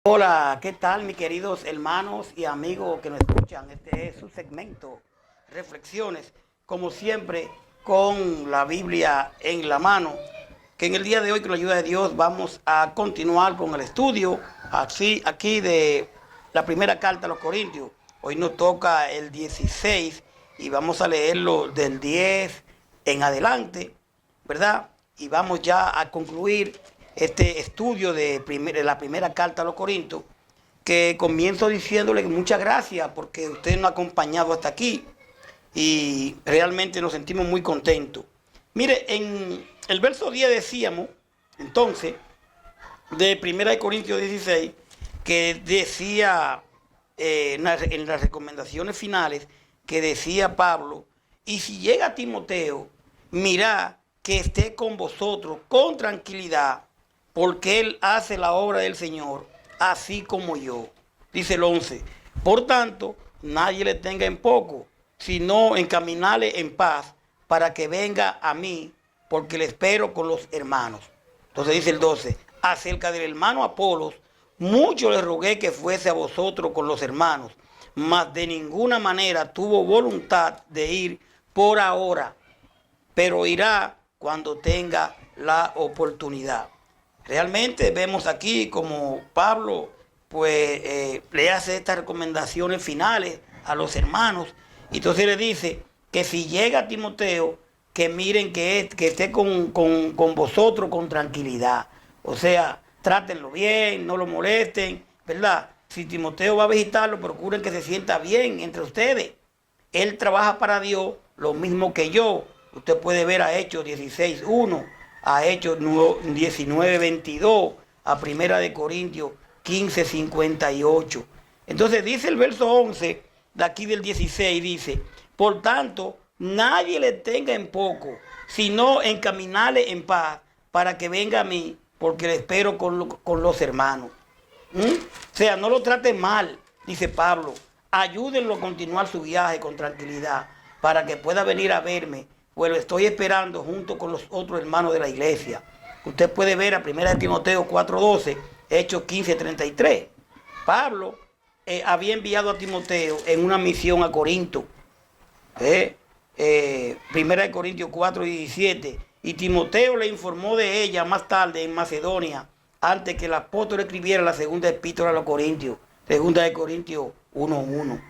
Hola, ¿qué tal mis queridos hermanos y amigos que nos escuchan? Este es su segmento, Reflexiones, como siempre, con la Biblia en la mano, que en el día de hoy, con la ayuda de Dios, vamos a continuar con el estudio, aquí de la primera carta a los Corintios. Hoy nos toca el 16 y vamos a leerlo del 10 en adelante, ¿verdad? Y vamos ya a concluir este estudio de la primera carta a los Corintios, que comienzo diciéndole muchas gracias porque usted nos ha acompañado hasta aquí y realmente nos sentimos muy contentos. Mire, en el verso 10 decíamos, entonces, de 1 Corintios 16, que decía en las recomendaciones finales, que decía Pablo, y si llega Timoteo, mirad que esté con vosotros con tranquilidad, porque él hace la obra del Señor, así como yo. Dice el 11, por tanto, nadie le tenga en poco, sino encaminarle en paz, para que venga a mí, porque le espero con los hermanos. Entonces dice el 12, acerca del hermano Apolos, mucho le rogué que fuese a vosotros con los hermanos, mas de ninguna manera tuvo voluntad de ir por ahora, pero irá cuando tenga la oportunidad. Realmente vemos aquí como Pablo le hace estas recomendaciones finales a los hermanos. Y entonces le dice que si llega Timoteo, que miren que esté con vosotros con tranquilidad. O sea, trátenlo bien, no lo molesten, ¿verdad? Si Timoteo va a visitarlo, procuren que se sienta bien entre ustedes. Él trabaja para Dios lo mismo que yo. Usted puede ver a Hechos 16:1, a Hechos 19:22, a Primera de Corintios 15:58. Entonces dice el verso 11 de aquí del 16, dice, por tanto, nadie le tenga en poco, sino encaminarle en paz, para que venga a mí, porque le espero con los hermanos. O sea, no lo trate mal, dice Pablo. Ayúdenlo a continuar su viaje con tranquilidad para que pueda venir a verme, pues lo estoy esperando junto con los otros hermanos de la iglesia. Usted puede ver a 1 Timoteo 4:12, Hechos 15:33. Pablo había enviado a Timoteo en una misión a Corinto. 1 Corintios 4:17. Y Timoteo le informó de ella más tarde en Macedonia, antes que el apóstol escribiera la segunda epístola a los Corintios, 2 Corintios 1:1.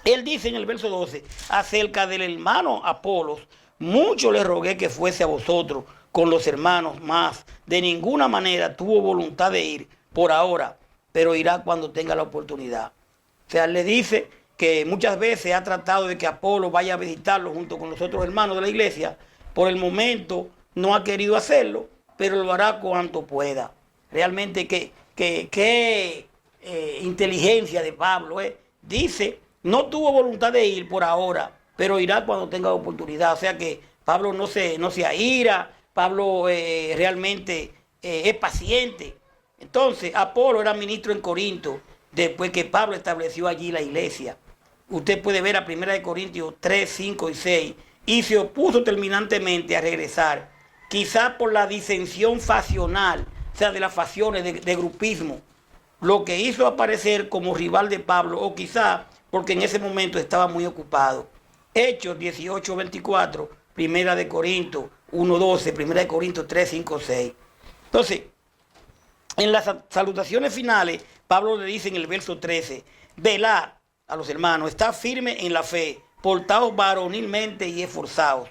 Él dice en el verso 12, acerca del hermano Apolos, mucho le rogué que fuese a vosotros con los hermanos, mas de ninguna manera tuvo voluntad de ir por ahora, pero irá cuando tenga la oportunidad. O sea, le dice que muchas veces ha tratado de que Apolo vaya a visitarlo junto con los otros hermanos de la iglesia. Por el momento no ha querido hacerlo, pero lo hará cuanto pueda. Realmente qué inteligencia de Pablo. Dice, no tuvo voluntad de ir por ahora, pero irá cuando tenga oportunidad. O sea que Pablo no se aira, Pablo realmente es paciente. Entonces, Apolo era ministro en Corinto, después que Pablo estableció allí la iglesia. Usted puede ver a 1 Corintios 3, 5 y 6, y se opuso terminantemente a regresar, quizás por la disensión faccional, o sea, de las facciones de grupismo, lo que hizo aparecer como rival de Pablo, o quizás porque en ese momento estaba muy ocupado. Hechos 18:24, 1 Corintios 1:12, 1 Corintios 3, 5, 6. Entonces, en las salutaciones finales, Pablo le dice en el verso 13, velad a los hermanos, estad firme en la fe, portaos varonilmente y esforzaos.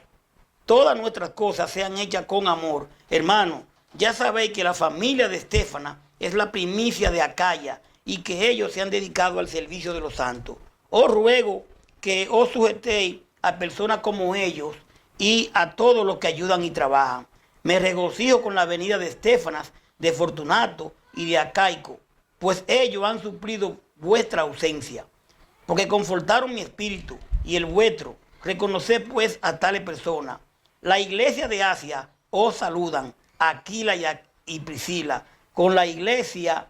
Todas nuestras cosas sean hechas con amor. Hermanos, ya sabéis que la familia de Estéfana es la primicia de Acaya y que ellos se han dedicado al servicio de los santos. Os ruego que os sujetéis a personas como ellos y a todos los que ayudan y trabajan. Me regocijo con la venida de Estéfanas, de Fortunato y de Acaico, pues ellos han suplido vuestra ausencia, porque confortaron mi espíritu y el vuestro. Reconoced pues a tales personas. La iglesia de Asia os saludan, Aquila y Priscila, con la iglesia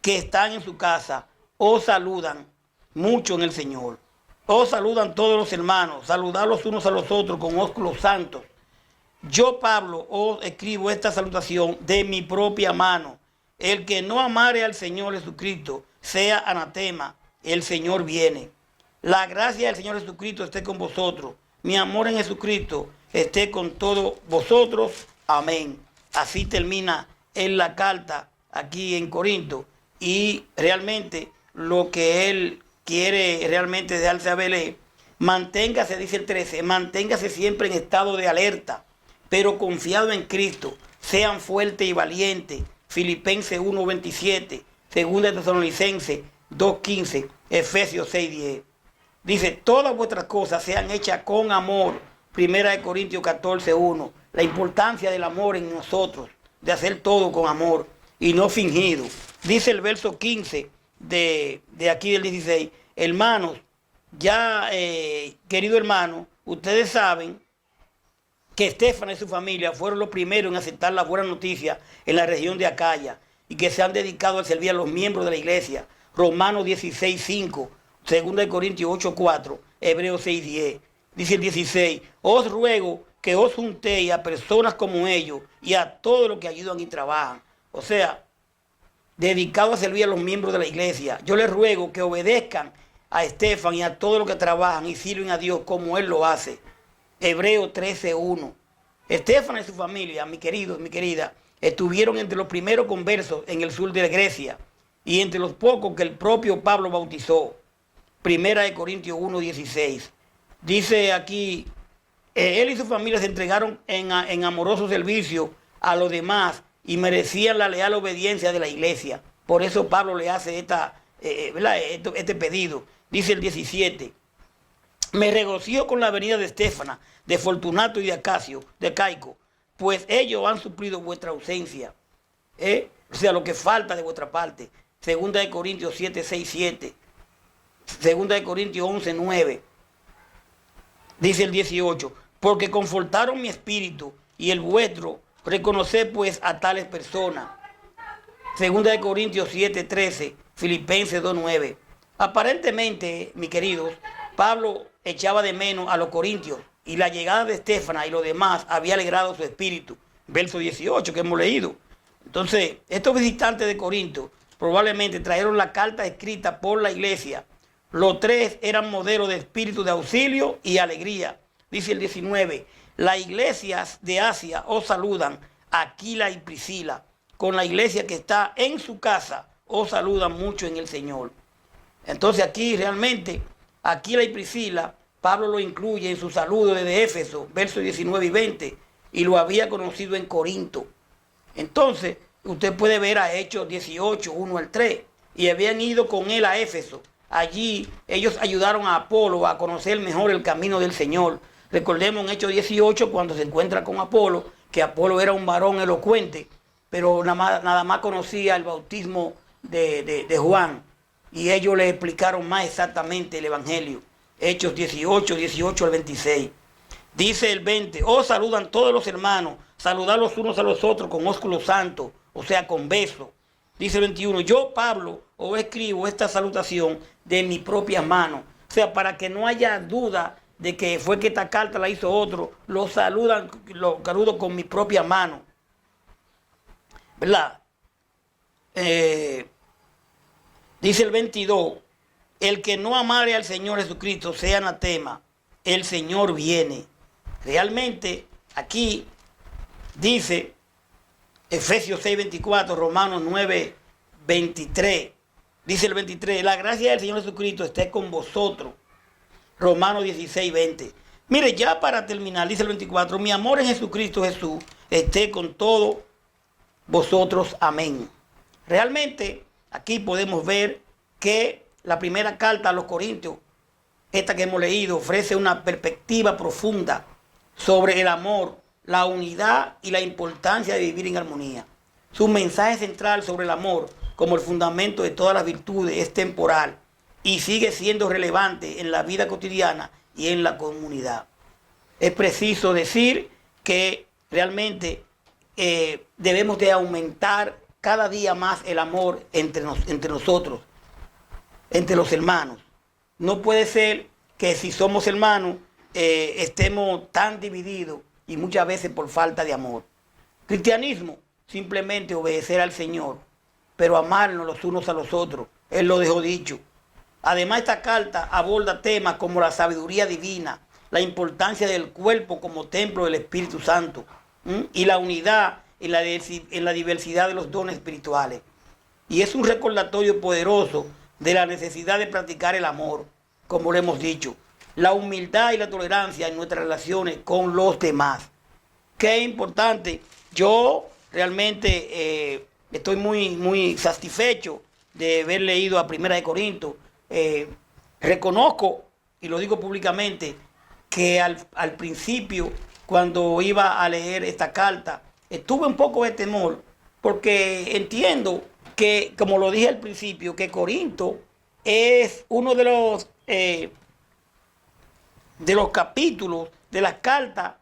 que están en su casa, os saludan mucho en el Señor. Os saludan todos los hermanos, saludad los unos a los otros con ósculos santos. Yo, Pablo, os escribo esta salutación de mi propia mano. el que no amare al Señor Jesucristo sea anatema, el Señor viene. La gracia del Señor Jesucristo esté con vosotros. Mi amor en Jesucristo esté con todos vosotros. Amén. Así termina en la carta aquí en Corinto. Y realmente lo que él quiere realmente dejarse a ver es, manténgase, dice el 13, manténgase siempre en estado de alerta, pero confiado en Cristo. Sean fuertes y valientes. Filipenses 1:27, 2 Tesalonicenses 2:15, Efesios 6:10. Dice, todas vuestras cosas sean hechas con amor. 1 Corintios 14:1. La importancia del amor en nosotros, de hacer todo con amor y no fingido. Dice el verso 15 de aquí del 16, hermanos, ya querido hermano, ustedes saben que Estéfana y su familia fueron los primeros en aceptar la buena noticia en la región de Acaya y que se han dedicado a servir a los miembros de la iglesia. Romanos 16:5, 2 Corintios 8:4, Hebreos 6:10. Dice el 16, os ruego que os juntéis a personas como ellos y a todos los que ayudan y trabajan. O sea, dedicados a servir a los miembros de la iglesia. Yo les ruego que obedezcan a Estéfana y a todos los que trabajan y sirven a Dios como Él lo hace. Hebreos 13:1. Estéfana y su familia, mi querido, mi querida, estuvieron entre los primeros conversos en el sur de Grecia y entre los pocos que el propio Pablo bautizó. 1 Corintios 1:16. Dice aquí, él y su familia se entregaron en amoroso servicio a los demás y merecían la leal obediencia de la iglesia. Por eso Pablo le hace este pedido. Dice el 17, me regocijo con la venida de Estéfana, de Fortunato y de Acacio, de Caico, pues ellos han suplido vuestra ausencia. O sea, lo que falta de vuestra parte. 2 Corintios 7:6-7. 2 Corintios 11:9. Dice el 18, porque confortaron mi espíritu y el vuestro, reconoced pues a tales personas. 2 Corintios 7:13, Filipenses 2:9. Aparentemente, mis queridos, Pablo echaba de menos a los corintios y la llegada de Estéfana y los demás había alegrado su espíritu. Verso 18 que hemos leído. Entonces, estos visitantes de Corinto probablemente trajeron la carta escrita por la iglesia. Los tres eran modelos de espíritu de auxilio y alegría. Dice el 19, las iglesias de Asia os saludan, Aquila y Priscila. Con la iglesia que está en su casa os saludan mucho en el Señor. Entonces aquí realmente, Aquila y Priscila, Pablo lo incluye en su saludo desde Éfeso, versos 19 y 20, y lo había conocido en Corinto. Entonces, usted puede ver a Hechos 18, 1-3, y habían ido con él a Éfeso. Allí ellos ayudaron a Apolo a conocer mejor el camino del Señor. Recordemos en Hechos 18 cuando se encuentra con Apolo, que Apolo era un varón elocuente, pero nada más conocía el bautismo de Juan. Y ellos le explicaron más exactamente el Evangelio. Hechos 18, 18-26. Dice el 20, os saludan todos los hermanos, saludad los unos a los otros con ósculo santo, o sea, con beso. Dice el 21, yo, Pablo, os escribo esta salutación de mis propias manos. O sea, para que no haya duda de que fue que esta carta la hizo otro, lo saludo con mis propias manos. ¿Verdad? Dice el 22, el que no amare al Señor Jesucristo sea anatema, el Señor viene. Realmente aquí dice Efesios 6:24, Romanos 9:23. Dice el 23, la gracia del Señor Jesucristo esté con vosotros. Romanos 16:20. Mire, ya para terminar, dice el 24, mi amor en Jesucristo Jesús esté con todos vosotros. Amén. Realmente aquí podemos ver que la primera carta a los Corintios, esta que hemos leído, ofrece una perspectiva profunda sobre el amor, la unidad y la importancia de vivir en armonía. Su mensaje central sobre el amor como el fundamento de todas las virtudes es temporal y sigue siendo relevante en la vida cotidiana y en la comunidad. Es preciso decir que realmente debemos de aumentar cada día más el amor entre nosotros, entre los hermanos. No puede ser que si somos hermanos estemos tan divididos y muchas veces por falta de amor. Cristianismo, simplemente obedecer al Señor pero amarnos los unos a los otros. Él lo dejó dicho. Además, esta carta aborda temas como la sabiduría divina, la importancia del cuerpo como templo del Espíritu Santo, y la unidad en la diversidad de los dones espirituales. Y es un recordatorio poderoso de la necesidad de practicar el amor, como lo hemos dicho, la humildad y la tolerancia en nuestras relaciones con los demás. Qué importante. Yo realmente estoy muy satisfecho de haber leído a Primera de Corintios. Reconozco, y lo digo públicamente, que al principio, cuando iba a leer esta carta, tuve un poco de temor, porque entiendo que, como lo dije al principio, que Corinto es uno de los capítulos de las cartas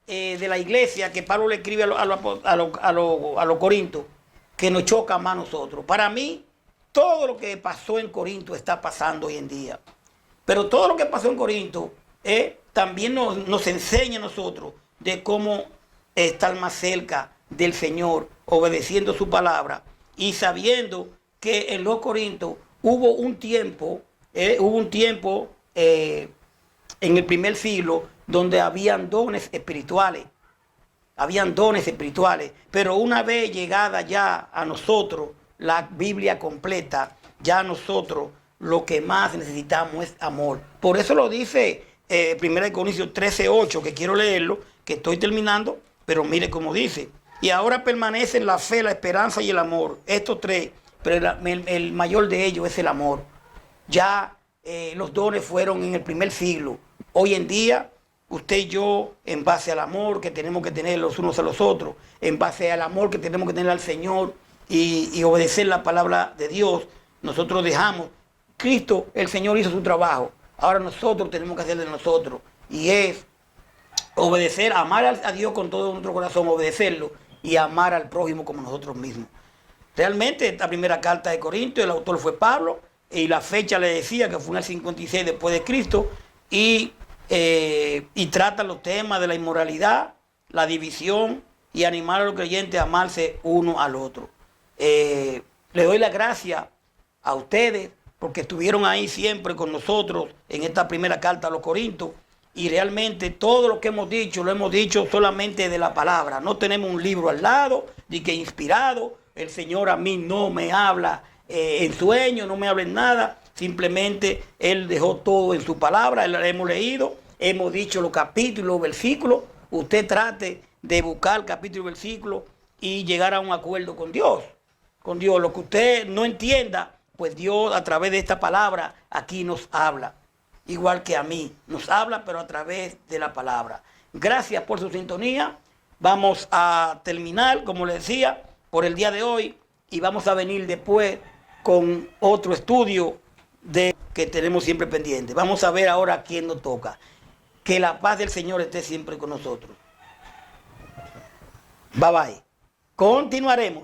de la iglesia que Pablo le escribe a los corintios, que nos choca más a nosotros. Para mí, todo lo que pasó en Corinto está pasando hoy en día. Pero todo lo que pasó en Corinto también nos enseña a nosotros de cómo estar más cerca del Señor, obedeciendo su palabra y sabiendo que en los Corintios hubo un tiempo en el primer siglo donde habían dones espirituales. Pero una vez llegada ya a nosotros la Biblia completa, ya nosotros lo que más necesitamos es amor. Por eso lo dice 1 Corintios 13:8, que quiero leerlo, que estoy terminando, pero mire cómo dice. Y ahora permanecen la fe, la esperanza y el amor. Estos tres, pero el mayor de ellos es el amor. Ya los dones fueron en el primer siglo. Hoy en día, usted y yo, en base al amor que tenemos que tener los unos a los otros, en base al amor que tenemos que tener al Señor y obedecer la palabra de Dios, nosotros dejamos. Cristo, el Señor, hizo su trabajo. Ahora nosotros tenemos que hacer de nosotros. Y es obedecer, amar a Dios con todo nuestro corazón, obedecerlo y amar al prójimo como nosotros mismos. Realmente, esta primera carta de Corintios, el autor fue Pablo, y la fecha le decía que fue en el 56 después de Cristo, y trata los temas de la inmoralidad, la división y animar a los creyentes a amarse uno al otro. Le doy la gracia a ustedes porque estuvieron ahí siempre con nosotros en esta primera carta a los Corintios, y realmente todo lo que hemos dicho, lo hemos dicho solamente de la palabra. No tenemos un libro al lado, ni que inspirado. El Señor a mí no me habla en sueño, no me habla en nada. Simplemente Él dejó todo en su palabra, la hemos leído, hemos dicho los capítulos, los versículos. Usted trate de buscar capítulo y versículo y llegar a un acuerdo con Dios. Con Dios, lo que usted no entienda, pues Dios a través de esta palabra aquí nos habla. Igual que a mí, nos habla, pero a través de la palabra. Gracias por su sintonía. Vamos a terminar, como les decía, por el día de hoy, y vamos a venir después con otro estudio que tenemos siempre pendiente. Vamos a ver ahora a quién nos toca. Que la paz del Señor esté siempre con nosotros. Bye bye. Continuaremos.